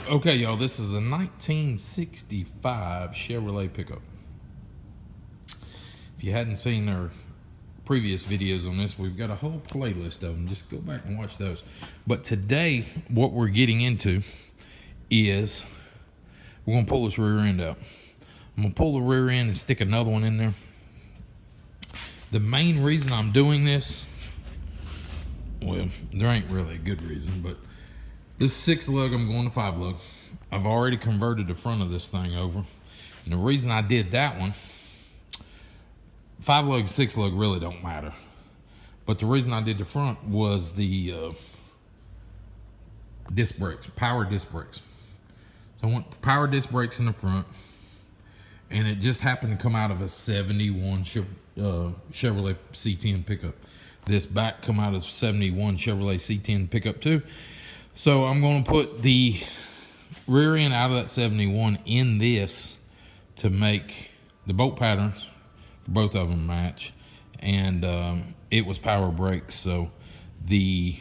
Okay, y'all, this is a 1965 Chevrolet pickup. If you hadn't seen our previous videos on this, we've got a whole playlist of them. Just go back and watch those. But today, what we're getting into is we're going to pull this rear end out. I'm going to pull the rear end and stick another one in there. The main reason I'm doing this, well, there ain't really a good reason, but this 6-lug, I'm going to 5-lug. I've already converted the front of this thing over. And the reason I did that one, 5-lug, 6-lug really don't matter. But the reason I did the front was the disc brakes, power disc brakes. So I want power disc brakes in the front. And it just happened to come out of a 71 Chevrolet C10 pickup. This back come out of 71 Chevrolet C10 pickup too. So I'm going to put the rear end out of that 71 in this to make the bolt patterns for both of them match. And it was power brakes, so the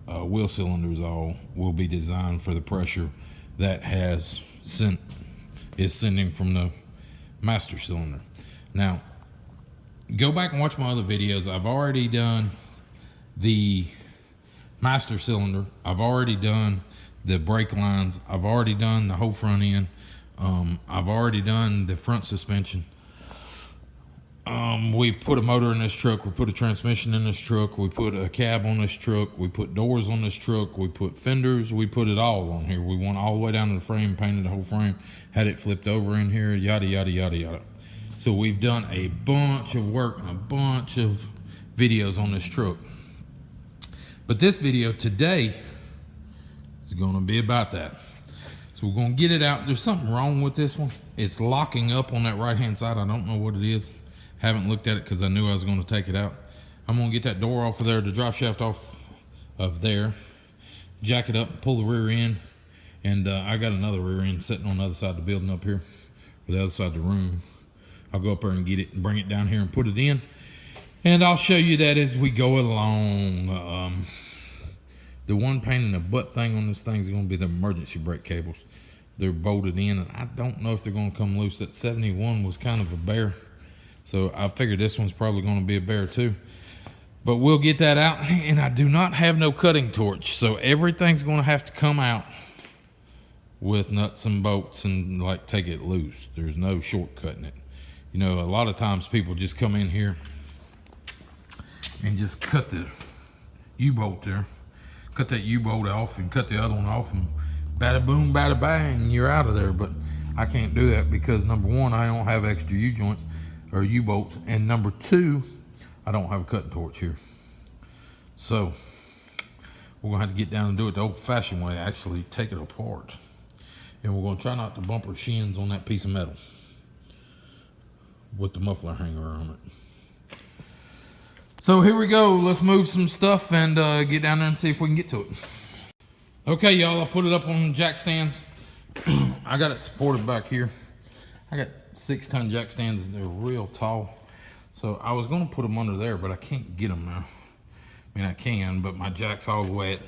wheel cylinders all will be designed for the pressure that is sending from the master cylinder. Now, go back and watch my other videos. I've already done the master cylinder. I've already done the brake lines. I've already done the whole front end. I've already done the front suspension. We put a motor in this truck. We put a transmission in this truck. We put a cab on this truck. We put doors on this truck. We put fenders. We put it all on here. We went all the way down to the frame, painted the whole frame, had it flipped over in here, yada, yada, yada, yada. So we've done a bunch of work and a bunch of videos on this truck. But this video today is going to be about that. So we're going to get it out. There's something wrong with this one. It's locking up on that right-hand side. I don't know what it is. Haven't looked at it because I knew I was going to take it out. I'm going to get that door off of there, the drive shaft off of there, jack it up, pull the rear end, and I got another rear end sitting on the other side of the building up here, or the other side of the room. I'll go up there and get it and bring it down here and put it in. And I'll show you that as we go along. The one pain in the butt thing on this thing is going to be the emergency brake cables. They're bolted in, and I don't know if they're going to come loose. That 71 was kind of a bear, so I figured this one's probably going to be a bear too. But we'll get that out, and I do not have no cutting torch, so everything's going to have to come out with nuts and bolts and like take it loose. There's no shortcutting it. You know, a lot of times people just come in here and just cut the U-bolt there. Cut that U-bolt off and cut the other one off, and bada boom, bada bang, you're out of there. But I can't do that because number one, I don't have extra U-joints or U-bolts, and number two, I don't have a cutting torch here. So we're gonna have to get down and do it the old-fashioned way, actually take it apart. And we're gonna try not to bump our shins on that piece of metal with the muffler hanger on it. So here we go. Let's move some stuff and get down there and see if we can get to it. Okay, y'all, I put it up on jack stands. I got it supported back here. I got 6-ton jack stands, and they're real tall. So I was going to put them under there, but I can't get them now. I mean, I can, but my jack's all the way at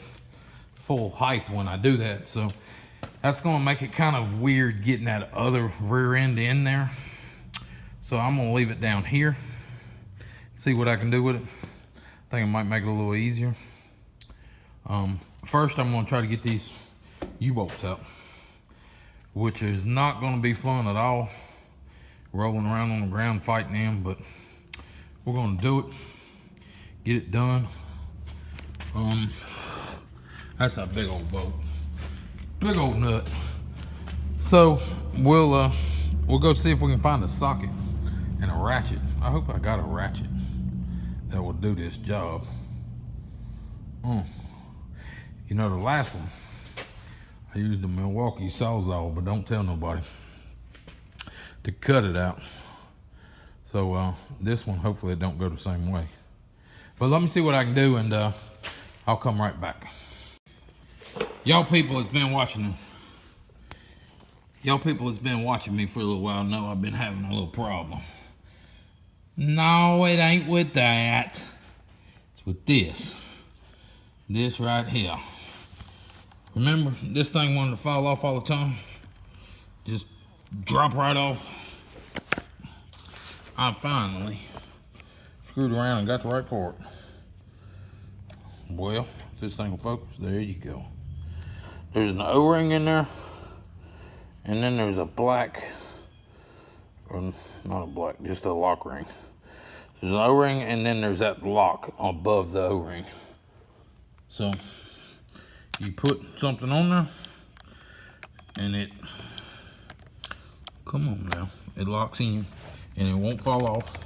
full height when I do that. So that's going to make it kind of weird getting that other rear end in there. So I'm going to leave it down here. See what I can do with it. I think it might make it a little easier. First, I'm going to try to get these U-bolts out, which is not going to be fun at all, rolling around on the ground fighting them, but we're going to do it, get it done. That's a big old bolt, big old nut. So we'll go see if we can find a socket and a ratchet. I hope I got a ratchet that will do this job. You know, the last one, I used a Milwaukee Sawzall, but don't tell nobody, to cut it out. So this one, hopefully it don't go the same way. But let me see what I can do, and I'll come right back. Y'all people that's been watching me for a little while know I've been having a little problem. No, it ain't with that. It's with this. This right here. Remember, this thing wanted to fall off all the time. Just drop right off. I finally screwed around and got the right part. Well, if this thing will focus, there you go. There's an O-ring in there, and then there's a black, or not a black, just a lock ring. There's an O-ring, and then there's that lock above the O-ring. So you put something on there, and it, come on now, it locks in, and it won't fall off.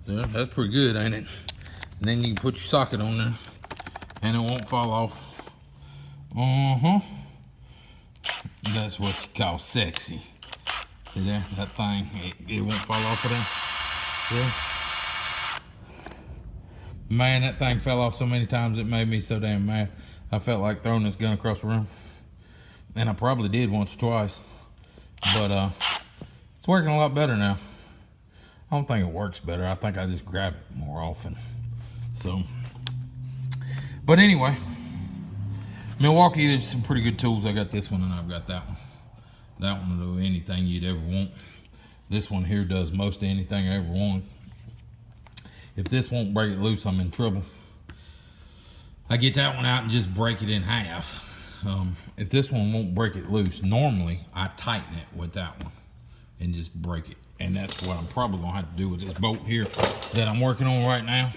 Yeah, that's pretty good, ain't it? And then you can put your socket on there, and it won't fall off. That's what you call sexy. See there, that thing, it won't fall off of there. Yeah. Man, that thing fell off so many times it made me so damn mad. I felt like throwing this gun across the room. And I probably did once or twice. But it's working a lot better now. I don't think it works better. I think I just grab it more often. So, but anyway, Milwaukee, there's some pretty good tools. I got this one and I've got that one. That one will do anything you'd ever want. This one here does most of anything I ever want. If this won't break it loose, I'm in trouble. I get that one out and just break it in half. If this one won't break it loose, normally I tighten it with that one and just break it. And that's what I'm probably gonna have to do with this bolt here that I'm working on right now.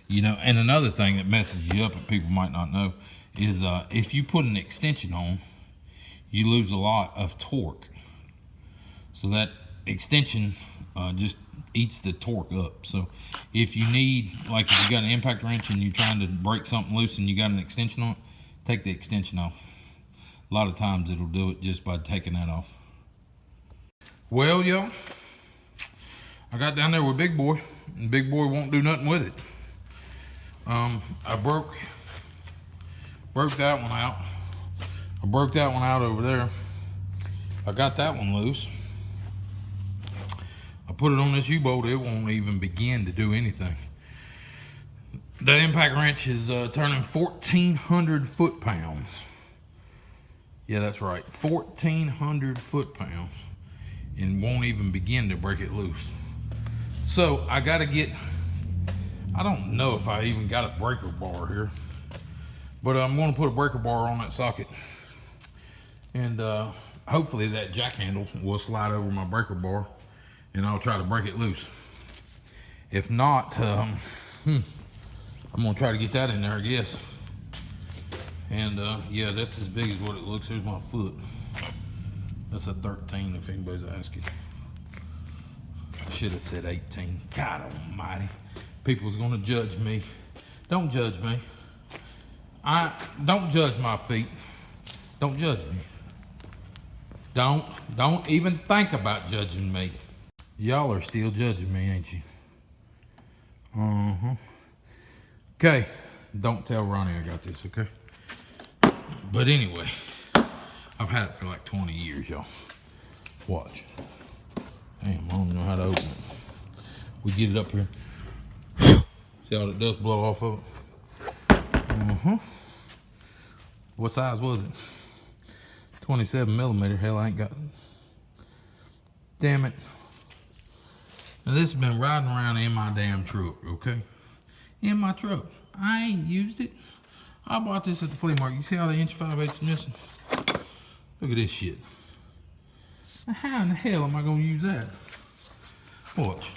You know, and another thing that messes you up that people might not know is if you put an extension on, you lose a lot of torque. So that extension just eats the torque up. So if you need, like if you got an impact wrench and you're trying to break something loose and you got an extension on it, take the extension off. A lot of times it'll do it just by taking that off. Well, y'all, I got down there with Big Boy, and Big Boy won't do nothing with it. I broke that one out. I broke that one out over there. I got that one loose. I put it on this U-bolt, it won't even begin to do anything. That impact wrench is turning 1,400 foot-pounds. Yeah, that's right, 1,400 foot-pounds, and won't even begin to break it loose. So I gotta get, I don't know if I even got a breaker bar here, but I'm gonna put a breaker bar on that socket, and hopefully that jack handle will slide over my breaker bar and I'll try to break it loose. If not, I'm gonna try to get that in there, I guess. And yeah, that's as big as what it looks. Here's my foot. That's a 13 if anybody's asking. I should have said 18. God almighty. People's gonna judge me. Don't judge me. Don't judge my feet. Don't judge me. Don't even think about judging me. Y'all are still judging me, ain't you? Okay, don't tell Ronnie I got this, okay? But anyway, I've had it for like 20 years, y'all. Watch. Damn, I don't know how to open it. We get it up here. See how it does blow off of it? What size was it? 27 millimeter. Hell, I ain't got it. Damn it. Now this has been riding around in my damn truck, okay? In my truck. I ain't used it. I bought this at the flea market. You see how the inch 5/8 is missing? Look at this shit. Now how in the hell am I gonna use that? Watch.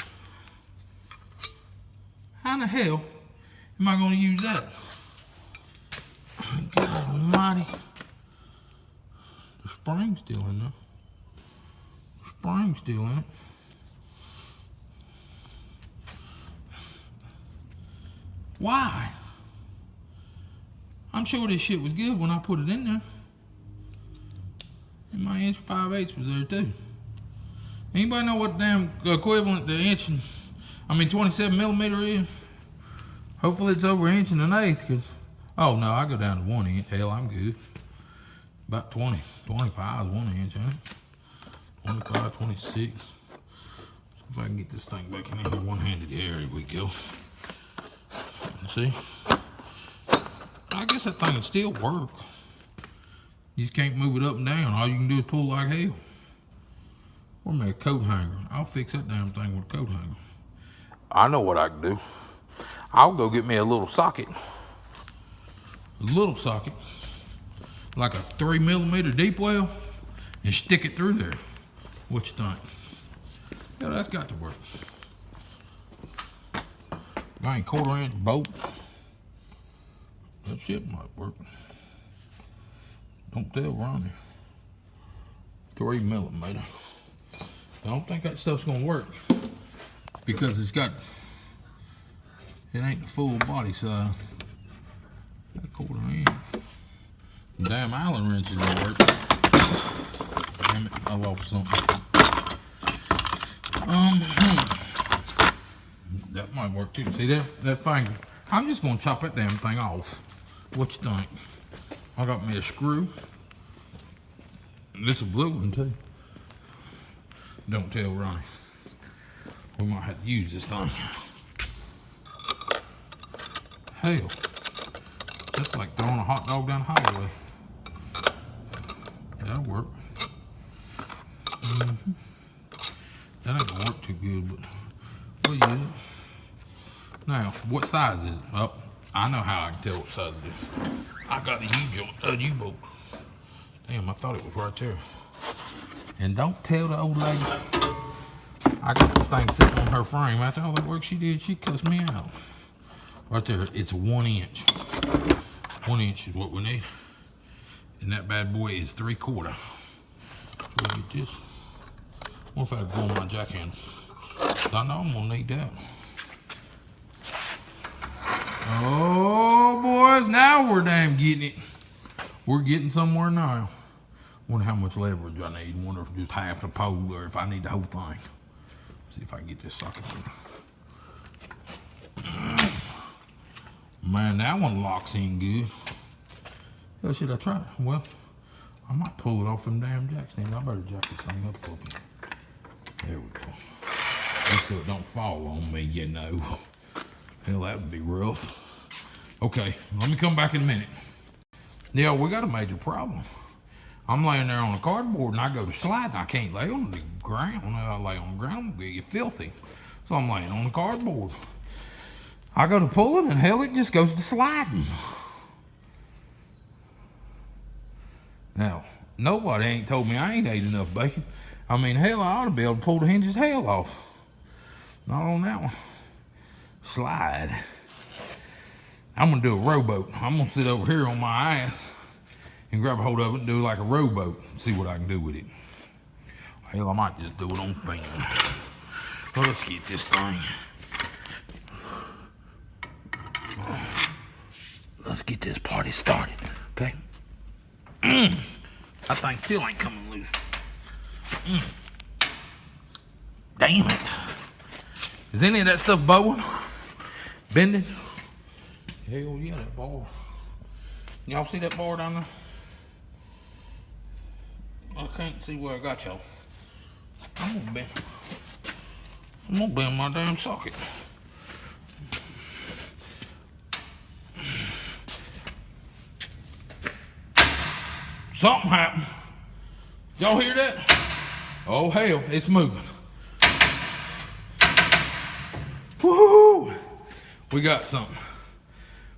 How in the hell am I gonna use that? God almighty. The spring's still in there. The spring's still in it. Why? I'm sure this shit was good when I put it in there. And my inch 5/8 was there too. Anybody know what damn equivalent the inch and, 27 millimeter is? Hopefully it's over 1 1/8 cause, oh no, I go down to 1 inch. Hell, I'm good. About 20, 25 is 1 inch, huh? 25, 26. See if I can get this thing back in here one-handed. There we go. See? I guess that thing would still work. You just can't move it up and down. All you can do is pull like hell. Or make a coat hanger. I'll fix that damn thing with a coat hanger. I know what I can do. I'll go get me a little socket. A little socket. Like a 3mm deep well. And stick it through there. What you think? Yeah, that's got to work. Got a 1/4 inch bolt. That shit might work. Don't tell Ronnie. 3mm. I don't think that stuff's gonna work because it ain't the full body size. That 1/4 inch. The damn Allen wrench is gonna work. Damn it, I lost something. That might work too. See that finger? I'm just gonna chop that damn thing off. What you think? I got me a screw. This is a blue one too. Don't tell Ronnie. We might have to use this thing. Hell, that's like throwing a hot dog down the highway. That'll work. That ain't gonna work too good, but we'll use it. Now, what size is it? Oh, I know how I can tell what size it is. I got a U-bolt. Damn, I thought it was right there. And don't tell the old lady I got this thing sitting on her frame. After all the work she did, she cussed me out. Right there, it's 1 inch. 1 inch is what we need. And that bad boy is 3/4. We'll get this. What if I go on my jackhammer? I know I'm gonna need that. Oh, boys, now we're damn getting it. We're getting somewhere now. Wonder how much leverage I need. Wonder if just half the pole or if I need the whole thing. See if I can get this socket in. Man, that one locks in good. How should I try? Well, I might pull it off them damn jacks. I better jack this thing up a little bit. There we go. Just so it don't fall on me, you know. Hell, that would be rough. Okay, let me come back in a minute. Yeah, we got a major problem. I'm laying there on the cardboard and I go to slide and I can't lay on the ground. When I lay on the ground, it'll get filthy. So I'm laying on the cardboard. I go to pulling and hell, it just goes to sliding. Now, nobody ain't told me I ain't ate enough bacon. I mean, hell, I ought to be able to pull the hinges hell off. Not on that one. Slide. I'm gonna do a rowboat. I'm gonna sit over here on my ass and grab a hold of it and do like a rowboat and see what I can do with it. Hell, I might just do it on film. So let's get this thing. Let's get this party started, okay? That thing still ain't coming loose. Damn it. Is any of that stuff bowing? Bending? Hell yeah, that bar. Y'all see that bar down there? I can't see where I got y'all. I'm gonna bend my damn socket. Something happened. Y'all hear that? Oh hell, it's moving. Woo! We got something.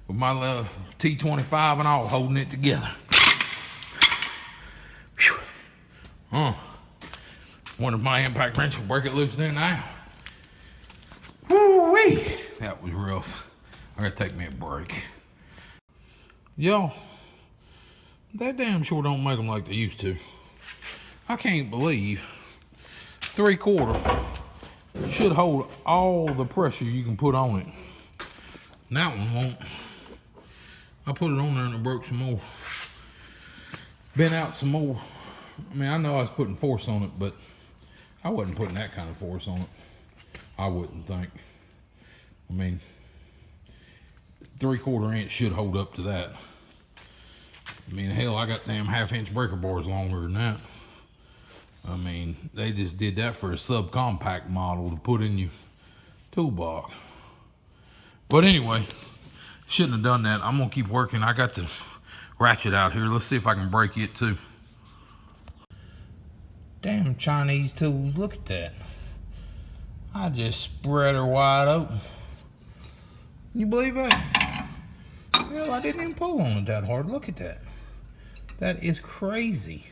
With my little T25 and all holding it together. Whew. Wonder if my impact wrench will break it loose there now. Woo-wee! That was rough. I gotta take me a break. Y'all, they damn sure don't make them like they used to. I can't believe 3/4 should hold all the pressure you can put on it. And that one won't. I put it on there and it broke some more. Bent out some more. I mean, I know I was putting force on it, but I wasn't putting that kind of force on it. I wouldn't think. I mean, 3/4 inch should hold up to that. I mean, hell, I got damn 1/2 inch breaker bars longer than that. I mean, they just did that for a subcompact model to put in your toolbox. But anyway, Shouldn't have done that. I'm gonna keep working. I got the ratchet out here. Let's see if I can break it too. Damn Chinese tools, look at that. I just spread her wide open. Can you believe that? Hell, I didn't even pull on it that hard. Look at that. That is crazy.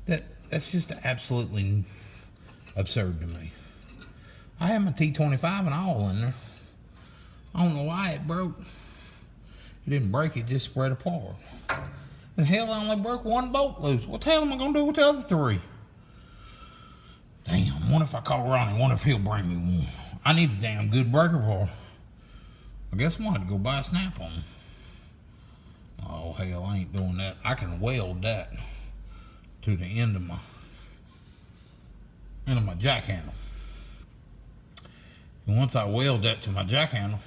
That's just absolutely absurd to me. I have my T25 and all in there. I don't know why it broke. It didn't break, it just spread apart. And hell, I only broke one bolt loose. What the hell am I gonna do with the other three? Damn, wonder if I call Ronnie, wonder if he'll bring me one. I need a damn good breaker bar. I guess I'm gonna have to go buy a snap-on. Oh hell, I ain't doing that. I can weld that to the end of my jack handle. And once I weld that to my jack handle,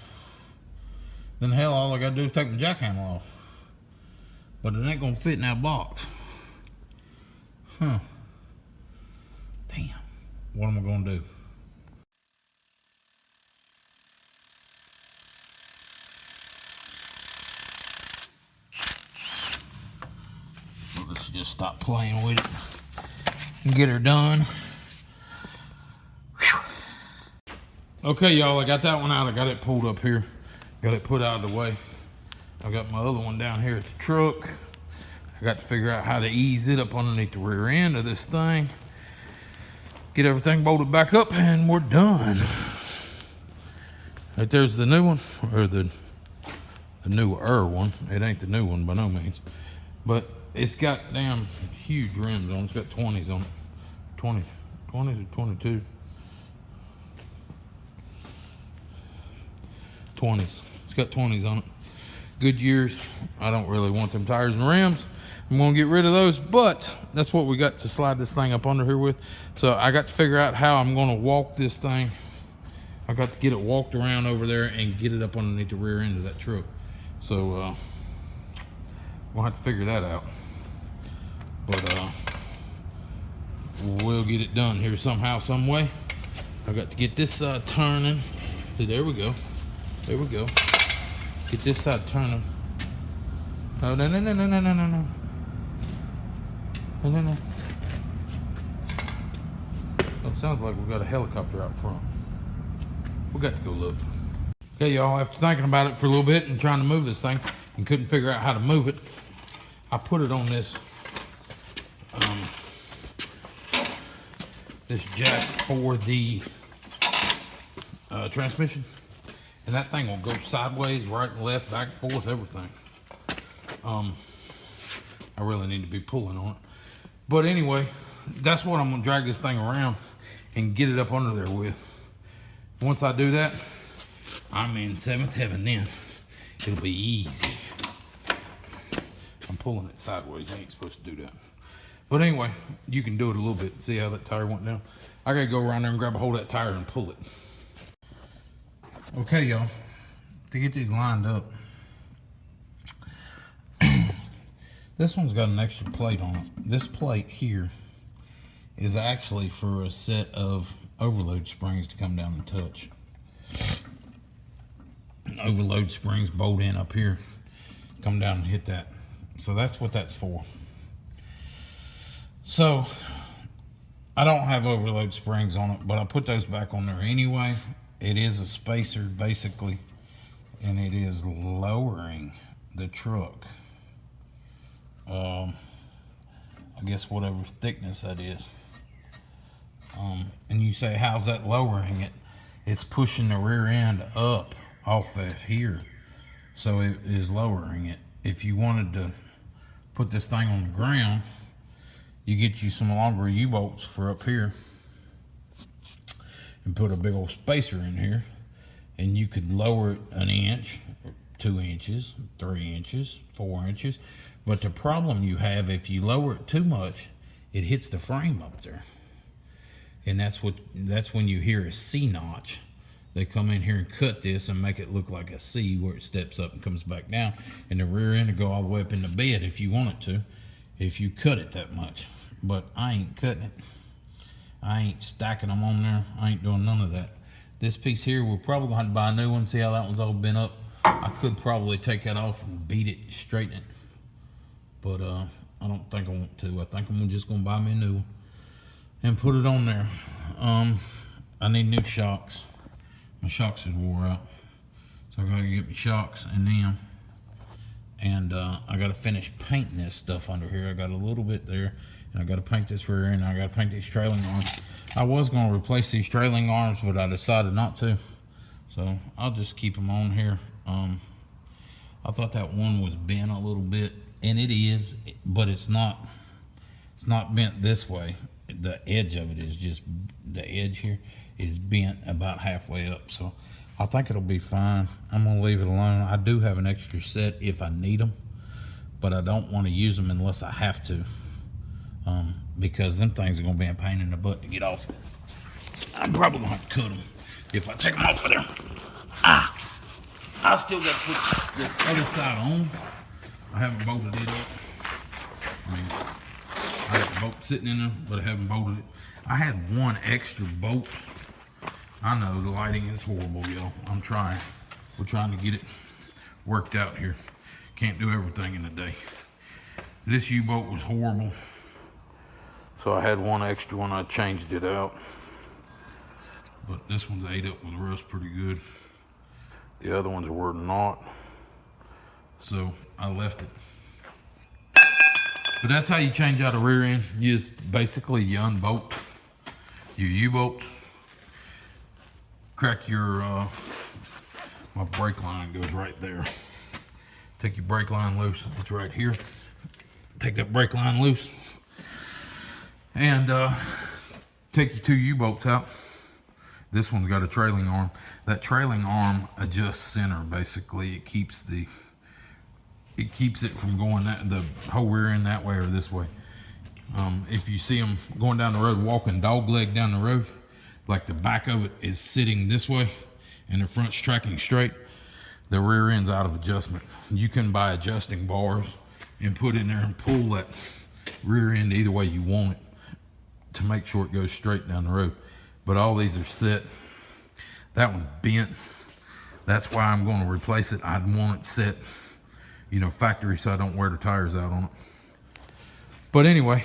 then hell, all I gotta do is take my jack handle off. But it ain't gonna fit in that box. Huh. Damn. What am I gonna do? Let's just stop playing with it and get her done. Whew. Okay, y'all, I got that one out. I got it pulled up here. Got it put out of the way. I got my other one down here at the truck. I got to figure out how to ease it up underneath the rear end of this thing. Get everything bolted back up and we're done. Right there's the new one, or the newer one. It ain't the new one by no means. But it's got damn huge rims on it. It's got 20s on it. 20s or 22? 20s. It's got 20s on it. Good years. I don't really want them tires and rims. I'm gonna get rid of those, but that's what we got to slide this thing up under here with. So I got to figure out how I'm gonna walk this thing. I got to get it walked around over there and get it up underneath the rear end of that truck. So we'll have to figure that out. But we'll get it done here somehow, some way. I got to get this side turning. See, there we go. There we go. Get this side turning. Oh, no. No. Oh, it sounds like we've got a helicopter out front. We got to go look. Okay, y'all, after thinking about it for a little bit and trying to move this thing and couldn't figure out how to move it, I put it on this jack for the transmission. And that thing will go sideways, right and left, back and forth, everything. I really need to be pulling on it. But anyway, that's what I'm gonna drag this thing around and get it up under there with. Once I do that, I'm in seventh heaven then. It'll be easy. I'm pulling it sideways. I ain't supposed to do that. But anyway, you can do it a little bit. See how that tire went down? I gotta go around there and grab a hold of that tire and pull it. Okay, y'all, to get these lined up, this one's got an extra plate on it. This plate here is actually for a set of overload springs to come down and touch. Overload springs bolt in up here, come down and hit that. So that's what that's for. So I don't have overload springs on it, but I put those back on there anyway. It is a spacer basically, and it is lowering the truck. I guess whatever thickness that is. And you say, how's that lowering it? It's pushing the rear end up off of here. So it is lowering it. If you wanted to put this thing on the ground, you get you some longer U-bolts for up here and put a big old spacer in here, and you could lower it an inch, 2 inches, 3 inches, 4 inches. But the problem you have, if you lower it too much, it hits the frame up there. And that's when you hear a C notch. They come in here and cut this and make it look like a C where it steps up and comes back down. And the rear end will go all the way up in the bed if you want it to, if you cut it that much. But I ain't cutting it. I ain't stacking them on there. I ain't doing none of that. This piece here, we're probably gonna have to buy a new one. See how that one's all bent up. I could probably take that off and beat it, straighten it, but I don't think I want to. I think I'm just gonna buy me a new one and put it on there. I need new shocks. My shocks is wore out, so I gotta get my shocks and them. And I gotta finish painting this stuff under here. I got a little bit there, and I gotta paint this rear end. I gotta paint these trailing arms. I was gonna replace these trailing arms, but I decided not to. So I'll just keep them on here. I thought that one was bent a little bit, and it is, but it's not bent this way. The edge of it is just, the edge here is bent about halfway up. So I think it'll be fine. I'm gonna leave it alone. I do have an extra set if I need them, but I don't want to use them unless I have to, because them things are gonna be a pain in the butt to get off. I'm probably gonna have to cut them if I take them off of there. I still got to put this other side on. I haven't bolted it up. I mean, I have a bolt sitting in there, but I haven't bolted it. I had one extra bolt. I know the lighting is horrible, y'all. I'm trying. We're trying to get it worked out here. Can't do everything in a day. This U-bolt was horrible, so I had one extra one. I changed it out, but this one's ate up with rust pretty good. The other ones were not, so I left it. But that's how you change out a rear end. You just basically unbolt your U-bolt, crack your, my brake line goes right there. Take your brake line loose, it's right here. Take that brake line loose, and take your two U-bolts out. This one's got a trailing arm. That trailing arm adjusts center. Basically, it keeps it from going the whole rear end that way or this way. If you see them going down the road, walking dog leg down the road, like the back of it is sitting this way and the front's tracking straight, the rear end's out of adjustment. You can buy adjusting bars and put in there and pull that rear end either way you want it to make sure it goes straight down the road. But all these are set. That one's bent. That's why I'm going to replace it. I want it set, you know, factory, so I don't wear the tires out on it. But anyway,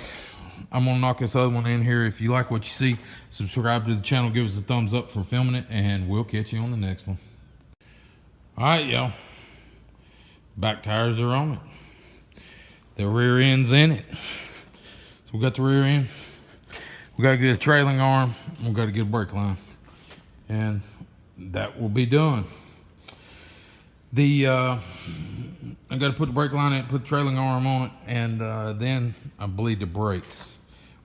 I'm going to knock this other one in here. If you like what you see, subscribe to the channel, give us a thumbs up for filming it, and we'll catch you on the next one. All right, y'all. Back tires are on it. The rear end's in it. So we got the rear end. We got to get a trailing arm. We got to get a brake line, and that will be done. I got to put the brake line in, put the trailing arm on it, and then I believe the brakes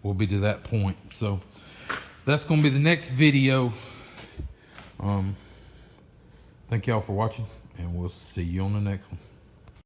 will be to that point. So that's going to be the next video. Thank y'all for watching, and we'll see you on the next one.